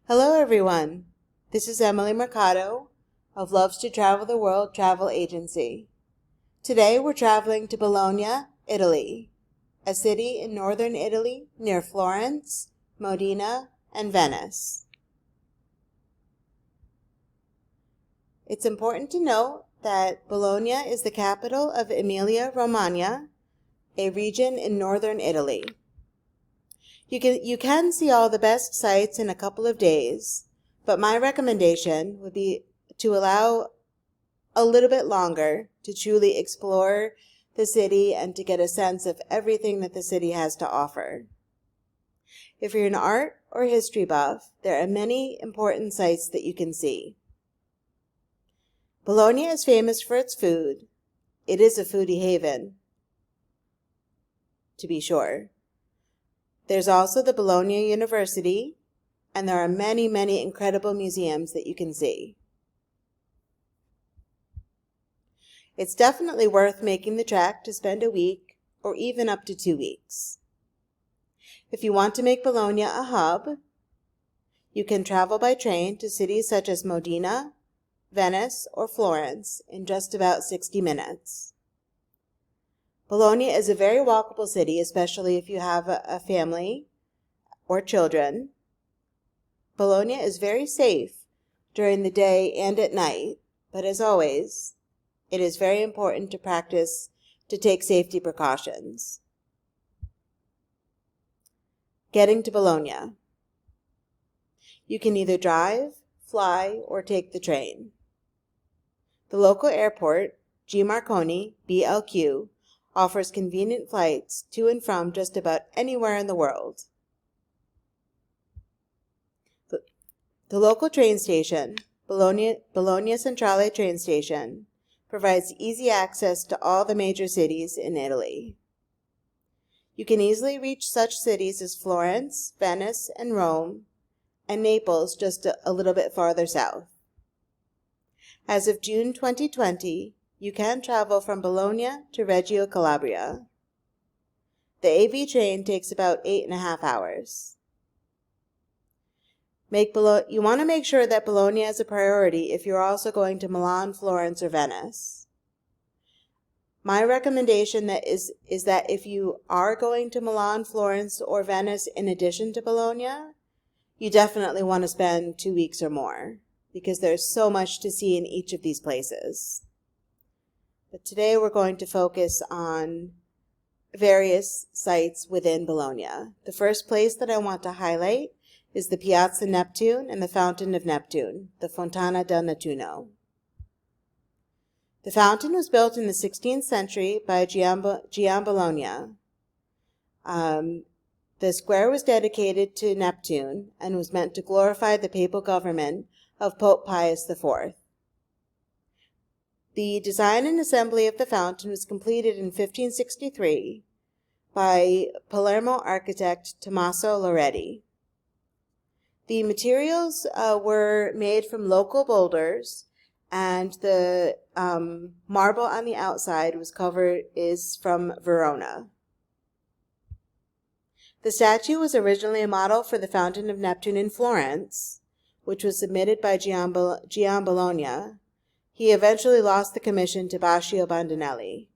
Hello everyone, this is Emily Mercado of Loves to Travel the World Travel Agency. Today we're traveling to Bologna, Italy, a city in northern Italy near Florence, Modena, and Venice. It's important to note that Bologna is the capital of Emilia-Romagna, a region in northern Italy. You can see all the best sites in a couple of days, but my recommendation would be to allow a little bit longer to truly explore the city and to get a sense of everything that the city has to offer. If you're an art or history buff, there are many important sites that you can see. Bologna is famous for its food. It is a foodie haven, to be sure. There's also the Bologna University, and there are many, many incredible museums that you can see. It's definitely worth making the trek to spend a week or even up to 2 weeks. If you want to make Bologna a hub, you can travel by train to cities such as Modena, Venice, or Florence in just about 60 minutes. Bologna is a very walkable city, especially if you have a family or children. Bologna is very safe during the day and at night, but as always, it is very important to take safety precautions. Getting to Bologna. You can either drive, fly, or take the train. The local airport, G. Marconi, BLQ, offers convenient flights to and from just about anywhere in the world. The local train station, Bologna Centrale train station, provides easy access to all the major cities in Italy. You can easily reach such cities as Florence, Venice, and Rome, and Naples just a little bit farther south. As of June 2020, you can travel from Bologna to Reggio Calabria. The AV train takes about 8.5 hours. You want to make sure that Bologna is a priority if you're also going to Milan, Florence, or Venice. My recommendation is that if you are going to Milan, Florence, or Venice in addition to Bologna, you definitely want to spend 2 weeks or more, because there's so much to see in each of these places. But today we're going to focus on various sites within Bologna. The first place that I want to highlight is the Piazza Neptune and the Fountain of Neptune, the Fontana del Nettuno. The fountain was built in the 16th century by Giambologna. The square was dedicated to Neptune and was meant to glorify the papal government of Pope Pius IV. The design and assembly of the fountain was completed in 1563 by Palermo architect Tommaso Loretti. The materials were made from local boulders, and the marble on the outside is from Verona. The statue was originally a model for the Fountain of Neptune in Florence, which was submitted by Giambologna. He eventually lost the commission to Baccio Bandinelli.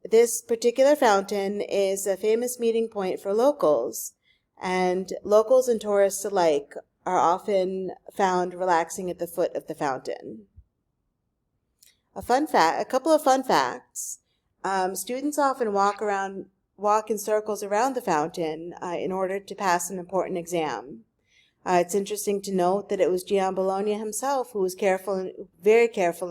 This particular fountain is a famous meeting point for locals, and locals and tourists alike are often found relaxing at the foot of the fountain. A couple of fun facts. Students often walk in circles around the fountain in order to pass an important exam. It's interesting to note that it was Giambologna himself who was very careful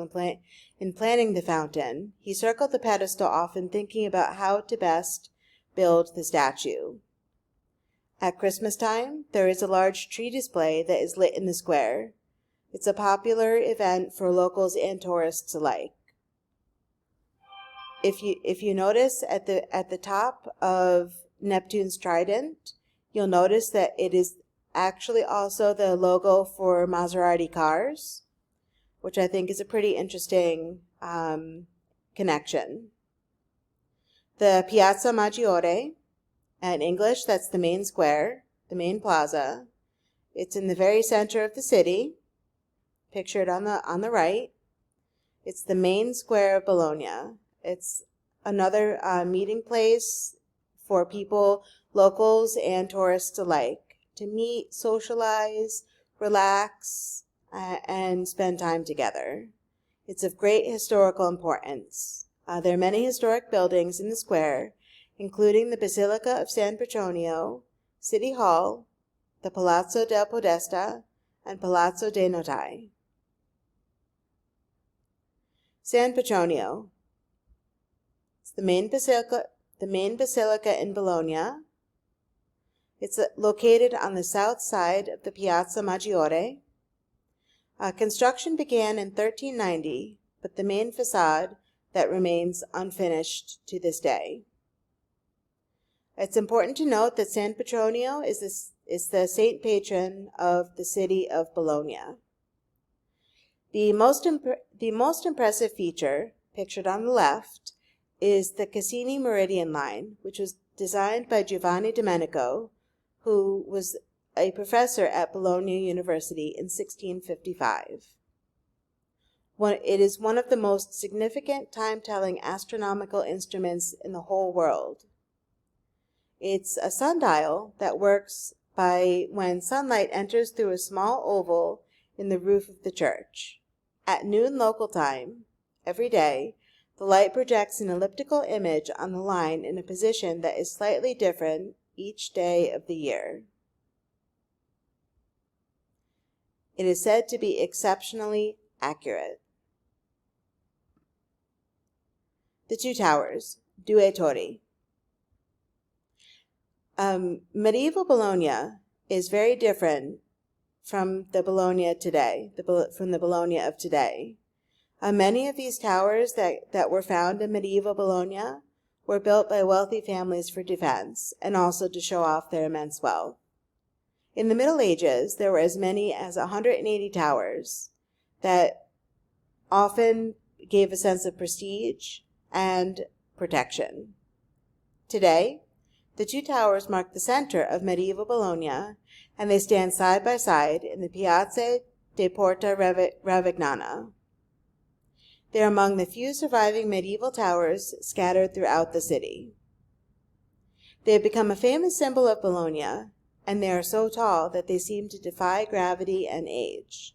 in planning the fountain. He circled the pedestal, often thinking about how to best build the statue. At Christmas time, there is a large tree display that is lit in the square. It's a popular event for locals and tourists alike. If you notice at the top of Neptune's trident, you'll notice that it is actually also the logo for Maserati cars, which I think is a pretty interesting connection. The Piazza Maggiore, in English, that's the main square, the main plaza. It's in the very center of the city, pictured on the right. It's the main square of Bologna. It's another meeting place for people, locals and tourists alike, to meet, socialize, relax, and spend time together. It's of great historical importance. There are many historic buildings in the square, including the Basilica of San Petronio, City Hall, the Palazzo del Podesta, and Palazzo dei Notai. San Petronio. It's the main basilica in Bologna. It's located on the south side of the Piazza Maggiore. Construction began in 1390, but the main facade that remains unfinished to this day. It's important to note that San Petronio is the saint patron of the city of Bologna. The most impressive feature, pictured on the left, is the Cassini Meridian line, which was designed by Giovanni Domenico, who was a professor at Bologna University in 1655. It is one of the most significant time-telling astronomical instruments in the whole world. It's a sundial that works by when sunlight enters through a small oval in the roof of the church. At noon local time, every day, the light projects an elliptical image on the line in a position that is slightly different each day of the year. It is said to be exceptionally accurate. The two towers, Due Torri. Medieval Bologna is very different from the Bologna today, from the Bologna of today. Many of these towers that were found in medieval Bologna were built by wealthy families for defense and also to show off their immense wealth. In the Middle Ages, there were as many as 180 towers that often gave a sense of prestige and protection. Today, the two towers mark the center of medieval Bologna, and they stand side by side in the Piazza de Porta Ravignana. They are among the few surviving medieval towers scattered throughout the city. They have become a famous symbol of Bologna, and they are so tall that they seem to defy gravity and age.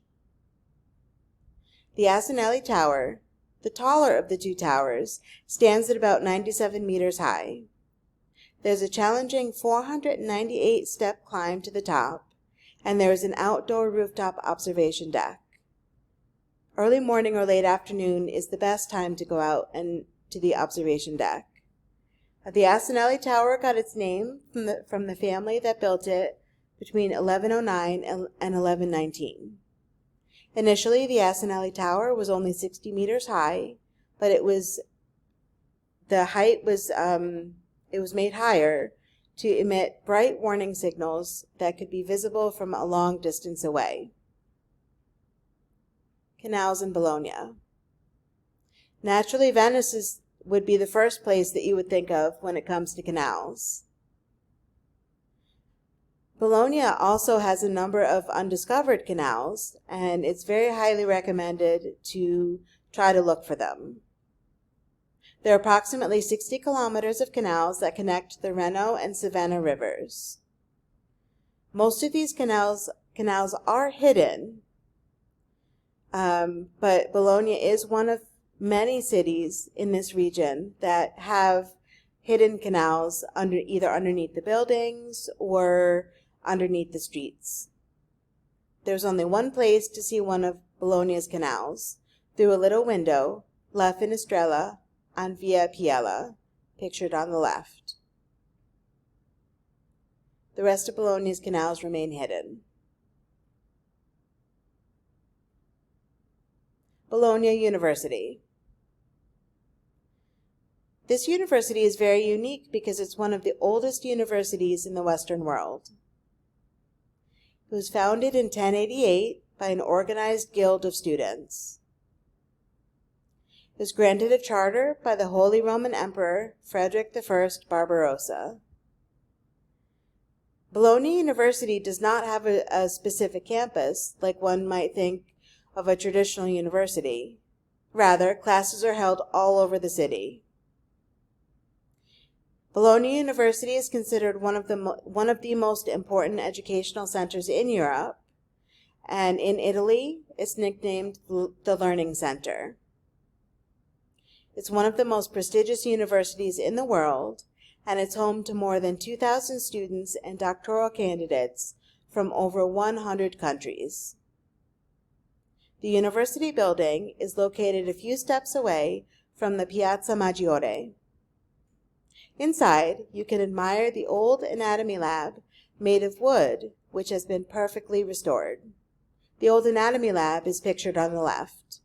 The Asinelli Tower, the taller of the two towers, stands at about 97 meters high. There's a challenging 498-step climb to the top, and there is an outdoor rooftop observation deck. Early morning or late afternoon is the best time to go out and to the observation deck. The Asinelli Tower got its name from the family that built it between 1109 and 1119. Initially, the Asinelli Tower was only 60 meters high, but it was made higher to emit bright warning signals that could be visible from a long distance away. Canals in Bologna. Naturally, Venice would be the first place that you would think of when it comes to canals. Bologna also has a number of undiscovered canals, and it's very highly recommended to try to look for them. There are approximately 60 kilometers of canals that connect the Reno and Savena rivers. Most of these canals are hidden, but Bologna is one of many cities in this region that have hidden canals either underneath the buildings or underneath the streets. There's only one place to see one of Bologna's canals, through a little window, La Finestrella, on Via Piella, pictured on the left. The rest of Bologna's canals remain hidden. Bologna University. This university is very unique because it's one of the oldest universities in the Western world. It was founded in 1088 by an organized guild of students. It was granted a charter by the Holy Roman Emperor Frederick I Barbarossa. Bologna University does not have a specific campus, like one might think of a traditional university. Rather, classes are held all over the city. Bologna University is considered one of the most important educational centers in Europe, and in Italy, it's nicknamed the Learning Center. It's one of the most prestigious universities in the world, and it's home to more than 2,000 students and doctoral candidates from over 100 countries. The university building is located a few steps away from the Piazza Maggiore. Inside, you can admire the old anatomy lab made of wood, which has been perfectly restored. The old anatomy lab is pictured on the left.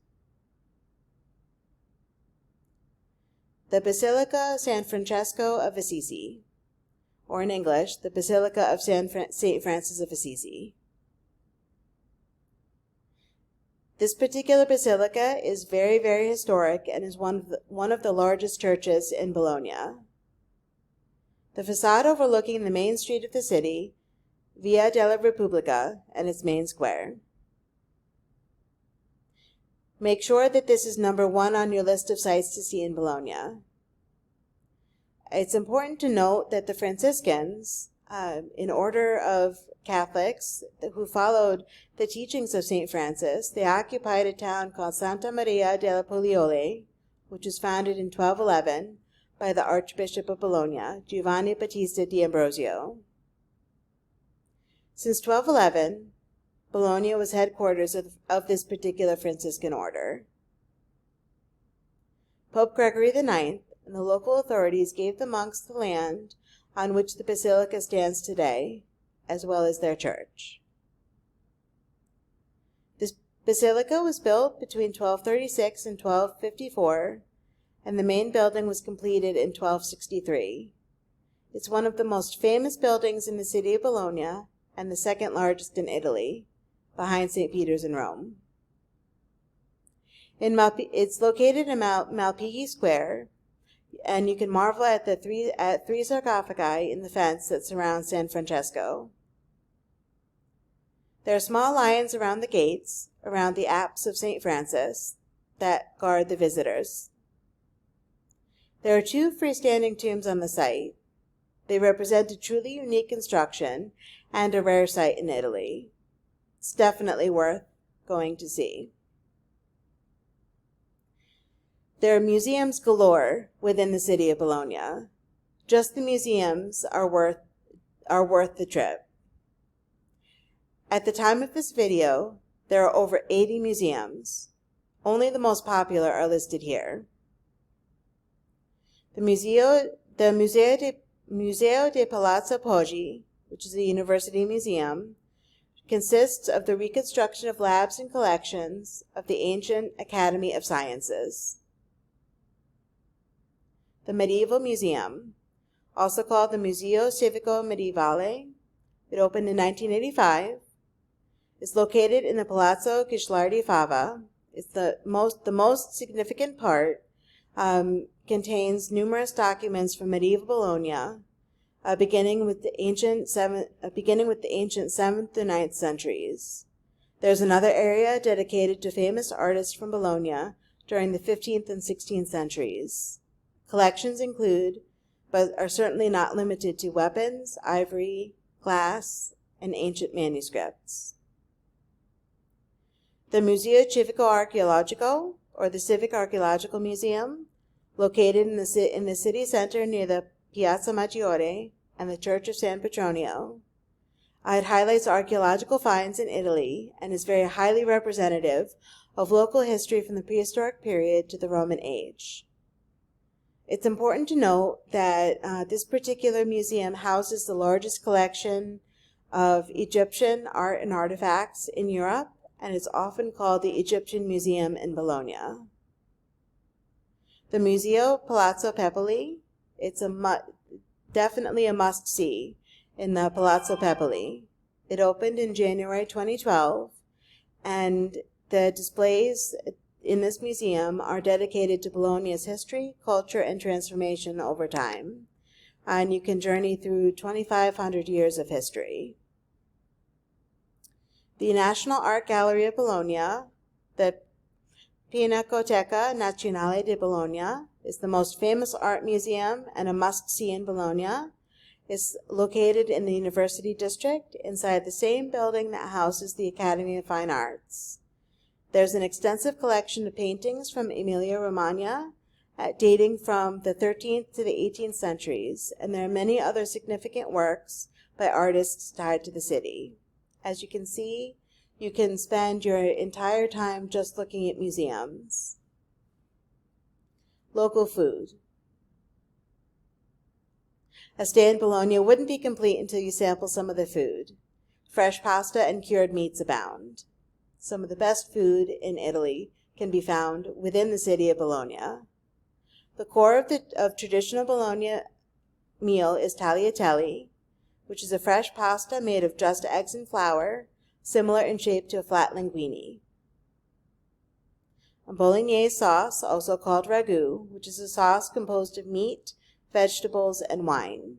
The Basilica San Francesco of Assisi, or in English, the Basilica of St. Francis of Assisi. This particular basilica is very, very historic and is one of the largest churches in Bologna. The facade overlooking the main street of the city, Via della Repubblica, and its main square. Make sure that this is number 1 on your list of sites to see in Bologna. It's important to note that the Franciscans, in order of Catholics who followed the teachings of St. Francis, they occupied a town called Santa Maria della Poliole, which was founded in 1211 by the Archbishop of Bologna, Giovanni Battista d'Ambrosio. Since 1211, Bologna was headquarters of this particular Franciscan order. Pope Gregory IX and the local authorities gave the monks the land on which the basilica stands today, as well as their church. This basilica was built between 1236 and 1254, and the main building was completed in 1263. It's one of the most famous buildings in the city of Bologna and the second largest in Italy, behind St. Peter's in Rome. It's located in Malpighi Square, and you can marvel at three sarcophagi in the fence that surrounds San Francesco. There are small lions around the gates, around the apse of St. Francis, that guard the visitors. There are 2 freestanding tombs on the site. They represent a truly unique construction and a rare sight in Italy. It's definitely worth going to see. There are museums galore within the city of Bologna. Just the museums are worth the trip. At the time of this video, there are over 80 museums. Only the most popular are listed here. The Museo de Palazzo Poggi, which is a university museum, consists of the reconstruction of labs and collections of the ancient Academy of Sciences. The Medieval Museum, also called the Museo Civico Medievale, it opened in 1985, is located in the Palazzo Ghislardi Fava. It's the most significant part. Contains numerous documents from medieval Bologna, beginning with the ancient 7th to 9th centuries. There's another area dedicated to famous artists from Bologna during the 15th and 16th centuries. Collections include, but are certainly not limited to, weapons, ivory, glass, and ancient manuscripts. The Museo Civico Archeologico, or the Civic Archaeological Museum, located in the city center near the Piazza Maggiore and the Church of San Petronio. It highlights archaeological finds in Italy and is very highly representative of local history from the prehistoric period to the Roman age. It's important to note that this particular museum houses the largest collection of Egyptian art and artifacts in Europe, and is often called the Egyptian Museum in Bologna. The Museo Palazzo Pepoli, it's definitely a must-see in the Palazzo Pepoli. It opened in January 2012, and the displays in this museum are dedicated to Bologna's history, culture, and transformation over time. and you can journey through 2,500 years of history. The National Art Gallery of Bologna, the Pinacoteca Nazionale di Bologna, is the most famous art museum and a must-see in Bologna. It's located in the University District, inside the same building that houses the Academy of Fine Arts. There's an extensive collection of paintings from Emilia-Romagna, dating from the 13th to the 18th centuries, and there are many other significant works by artists tied to the city. As you can see, you can spend your entire time just looking at museums. Local food. A stay in Bologna wouldn't be complete until you sample some of the food. Fresh pasta and cured meats abound. Some of the best food in Italy can be found within the city of Bologna. The core of traditional Bologna meal is tagliatelle, which is a fresh pasta made of just eggs and flour, similar in shape to a flat linguine. A bolognese sauce, also called ragu, which is a sauce composed of meat, vegetables, and wine.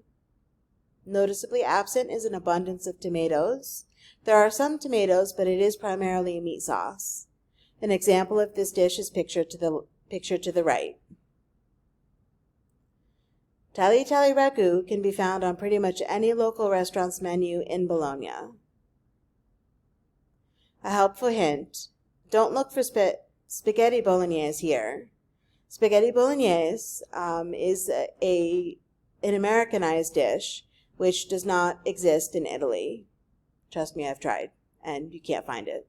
Noticeably absent is an abundance of tomatoes. There are some tomatoes, but it is primarily a meat sauce. An example of this dish is pictured to the right. Tagliatelle ragu can be found on pretty much any local restaurant's menu in Bologna. A helpful hint: don't look for spaghetti bolognese here. Spaghetti bolognese is an Americanized dish which does not exist in Italy. Trust me, I've tried, and you can't find it.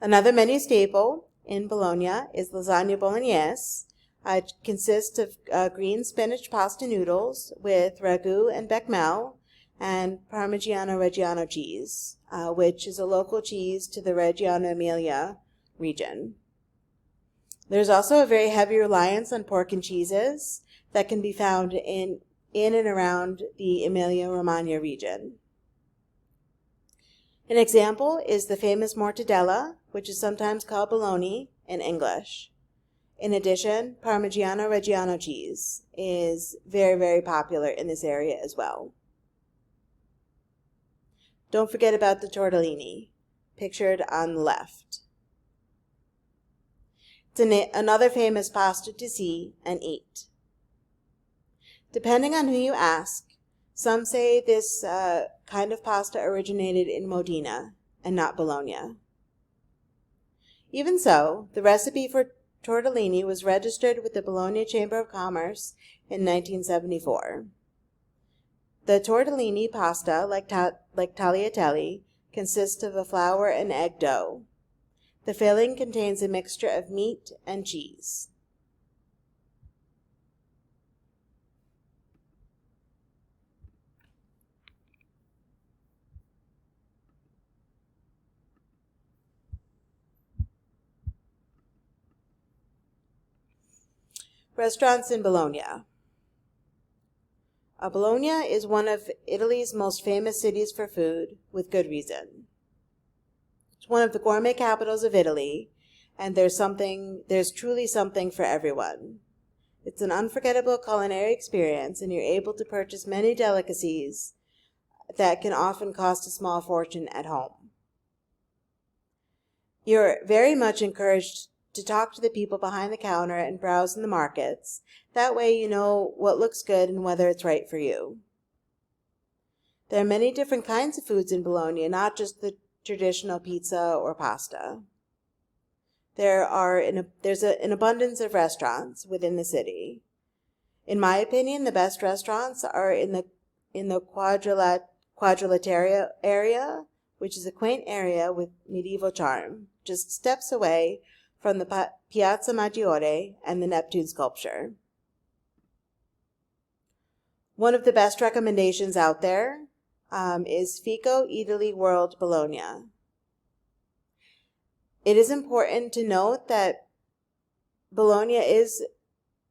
Another menu staple in Bologna is lasagna bolognese. It consists of green spinach pasta noodles with ragu and bechamel and Parmigiano Reggiano cheese, which is a local cheese to the Reggiano Emilia region. There's also a very heavy reliance on pork and cheeses that can be found in and around the Emilia-Romagna region. An example is the famous mortadella, which is sometimes called bologna in English. In addition, Parmigiano Reggiano cheese is very, very popular in this area as well. Don't forget about the tortellini, pictured on the left. It's another famous pasta to see and eat. Depending on who you ask, some say this kind of pasta originated in Modena and not Bologna. Even so, the recipe for tortellini was registered with the Bologna Chamber of Commerce in 1974. The tortellini pasta, like tagliatelle, consists of a flour and egg dough. The filling contains a mixture of meat and cheese. Restaurants in Bologna. Bologna is one of Italy's most famous cities for food, with good reason. It's one of the gourmet capitals of Italy, and there's truly something for everyone. It's an unforgettable culinary experience, and you're able to purchase many delicacies that can often cost a small fortune at home. You're very much encouraged to talk to the people behind the counter and browse in the markets. That way you know what looks good and whether it's right for you. There are many different kinds of foods in Bologna, not just the traditional pizza or pasta. There's an abundance of restaurants within the city. In my opinion, the best restaurants are in the Quadrilatero area, which is a quaint area with medieval charm, just steps away from the Piazza Maggiore and the Neptune sculpture. One of the best recommendations out there is Fico Italy World Bologna. It is important to note that Bologna is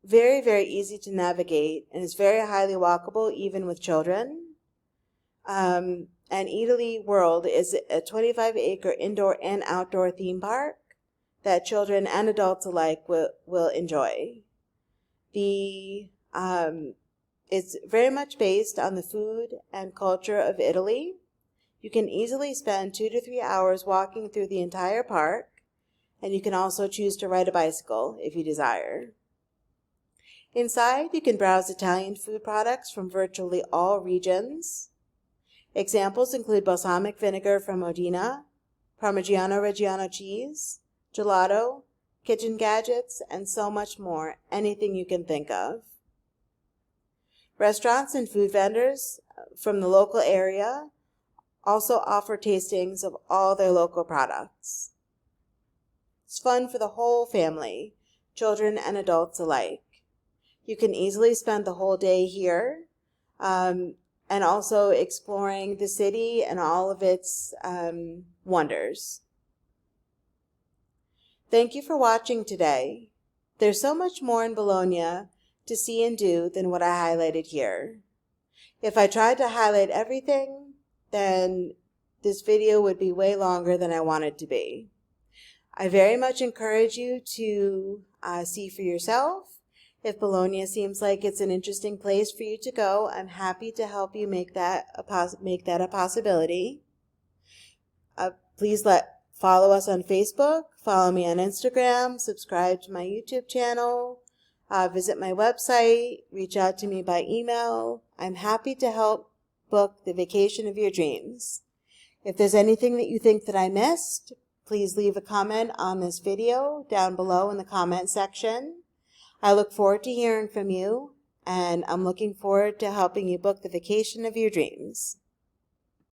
very, very easy to navigate and is very highly walkable even with children. And Italy World is a 25-acre indoor and outdoor theme park that children and adults alike will enjoy. The It's very much based on the food and culture of Italy. You can easily spend 2 to 3 hours walking through the entire park, and you can also choose to ride a bicycle if you desire. Inside, you can browse Italian food products from virtually all regions. Examples include balsamic vinegar from Modena, Parmigiano Reggiano cheese, gelato, kitchen gadgets, and so much more, anything you can think of. Restaurants and food vendors from the local area also offer tastings of all their local products. It's fun for the whole family, children and adults alike. You can easily spend the whole day here, and also exploring the city and all of its wonders. Thank you for watching today. There's so much more in Bologna to see and do than what I highlighted here. If I tried to highlight everything, then this video would be way longer than I want it to be. I very much encourage you to see for yourself. If Bologna seems like it's an interesting place for you to go, I'm happy to help you make that a possibility. Please follow us on Facebook, follow me on Instagram, subscribe to my YouTube channel, visit my website, reach out to me by email. I'm happy to help book the vacation of your dreams. If there's anything that you think that I missed, please leave a comment on this video down below in the comment section. I look forward to hearing from you, and I'm looking forward to helping you book the vacation of your dreams.